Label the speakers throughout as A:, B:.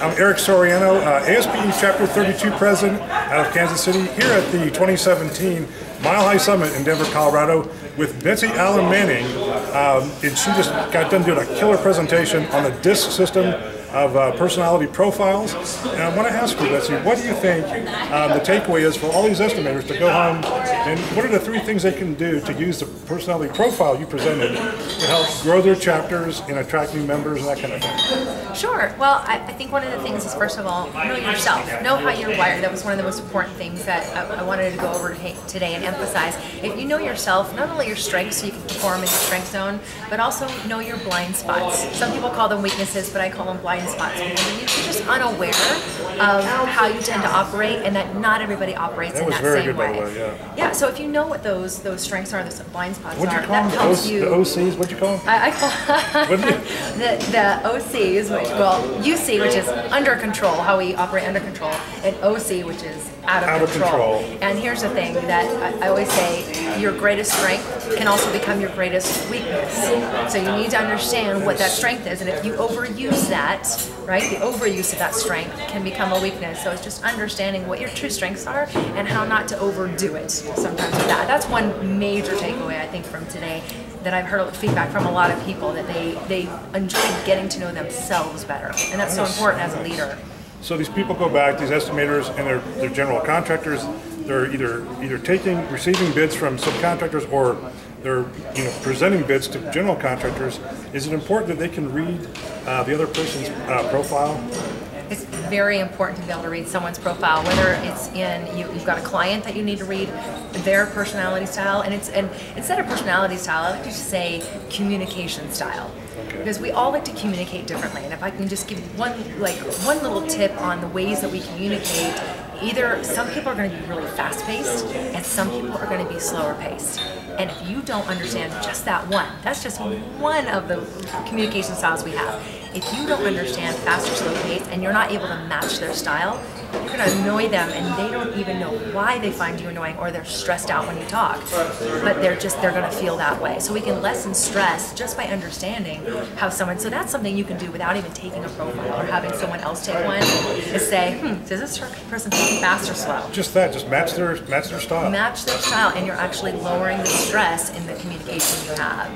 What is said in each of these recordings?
A: I'm Eric Soriano, ASPE Chapter 32 President out of Kansas City, here at the 2017 Mile High Summit in Denver, Colorado, with Betsy Allen Manning. And she just got done doing a killer presentation on the DISC system of personality profiles. And I want to ask you, Betsy, what do you think the takeaway is for all these estimators to go home, and what are the 3 things they can do to use the personality profile you presented to help grow their chapters and attract new members and that kind of thing?
B: Sure. Well, I think one of the things is, first of all, know yourself. Know how you're wired. That was one of the most important things that I wanted to go over today and emphasize. If you know yourself, not only your strengths so you can perform in your strength zone, but also know your blind spots. Some people call them weaknesses, but I call them blind spots. You're just unaware of how you tend to operate, and that not everybody operates in that same way. Yeah. So if you know what those strengths are, those blind spots are, that helps you.
A: The OCs? What'd you call them?
B: I call the OCs, UC, which is under control, how we operate under control, and OC, which is out of control. And here's the thing that I always say: your greatest strength can also become your greatest weakness. So you need to understand what that strength is, and if you overuse that, right, the overuse of that strength can become a weakness. So it's just understanding what your true strengths are and how not to overdo it sometimes with that. That's one major takeaway, I think, from today, that I've heard feedback from a lot of people, that they enjoy getting to know themselves better. And that's so important as a leader.
A: So these people go back, these estimators, and they're general contractors. They're either receiving bids from subcontractors, or they're presenting bids to general contractors. Is it important that they can read the other person's profile?
B: It's very important to be able to read someone's profile, whether it's you've got a client that you need to read their personality style, and instead of personality style, I like to just say communication style. Okay. Because we all like to communicate differently, and if I can just give one little tip on the ways that we communicate, either some people are going to be really fast-paced, and some people are going to be slower-paced. And if you don't understand just that one, that's just one of the communication styles we have. If you don't understand fast or slow pace, and you're not able to match their style, you're going to annoy them, and they don't even know why they find you annoying, or they're stressed out when you talk. But they're going to feel that way. So we can lessen stress just by understanding how someone. So that's something you can do without even taking a profile or having someone else take one. Is say, does this person talk fast or slow?
A: Just that. Just match their style.
B: Match their style, and you're actually lowering the stress in the communication you have.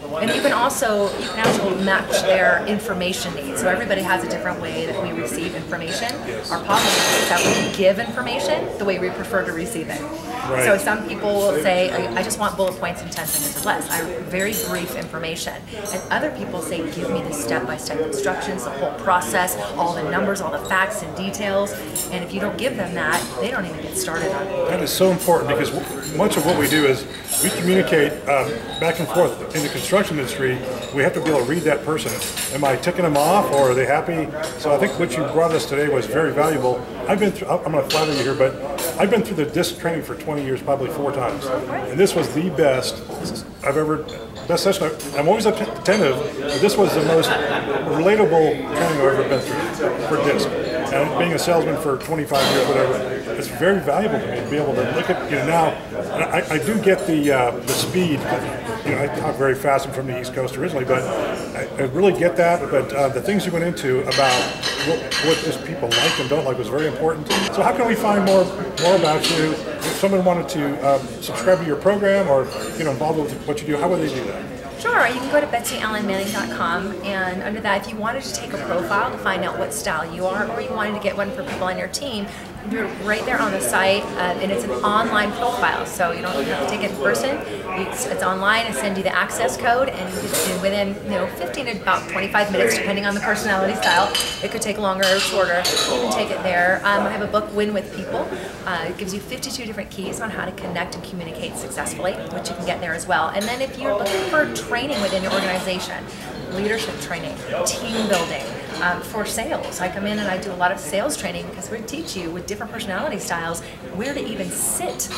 B: And you can actually match their information needs. So everybody has a different way that we receive information. Yes. Our problem is that we give information the way we prefer to receive it. Right. So some people will say, I just want bullet points in 10 seconds or less. Very brief information. And other people say, give me the step-by-step instructions, the whole process, all the numbers, all the facts and details. And if you don't give them that, they don't even get started on it.
A: That is so important, because much of what we do is we communicate back and forth in the construction industry. We have to be able to read that person. Am I ticking them off, or are they happy? So I think what you brought us today was very valuable. I've been through, I'm going to flatter you here, but I've been through the DISC training for 20 years, probably 4 times. And this was the best session. I'm always attentive, but this was the most relatable training I've ever been through for DISC. And being a salesman for 25 years, whatever, it's very valuable to me to be able to look at, now, I do get the speed. I talk very fast. I'm from the East Coast originally, but I really get that. But the things you went into about what these people like and don't like was very important. So how can we find more about you? If someone wanted to subscribe to your program or get involved with what you do, how would they do that?
B: Sure, you can go to betsyallenmanning.com, and under that, if you wanted to take a profile to find out what style you are, or you wanted to get one for people on your team, you're right there on the site, and it's an online profile, so you don't have to take it in person. It's online. I send you the access code, and within 15 to about 25 minutes, depending on the personality style, it could take longer or shorter. You can take it there. I have a book, Win with People. It gives you 52 different keys on how to connect and communicate successfully, which you can get there as well. And then if you're looking for training within your organization, leadership training, team building, for sales, I come in and I do a lot of sales training, because we teach you with different personality styles where to even sit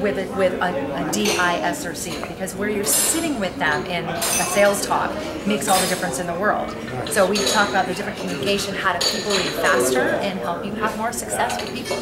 B: with a D, I, S, or C, because where you're sitting with them in a sales talk makes all the difference in the world. So we talk about the different communication, how to people read faster and help you have more success with people.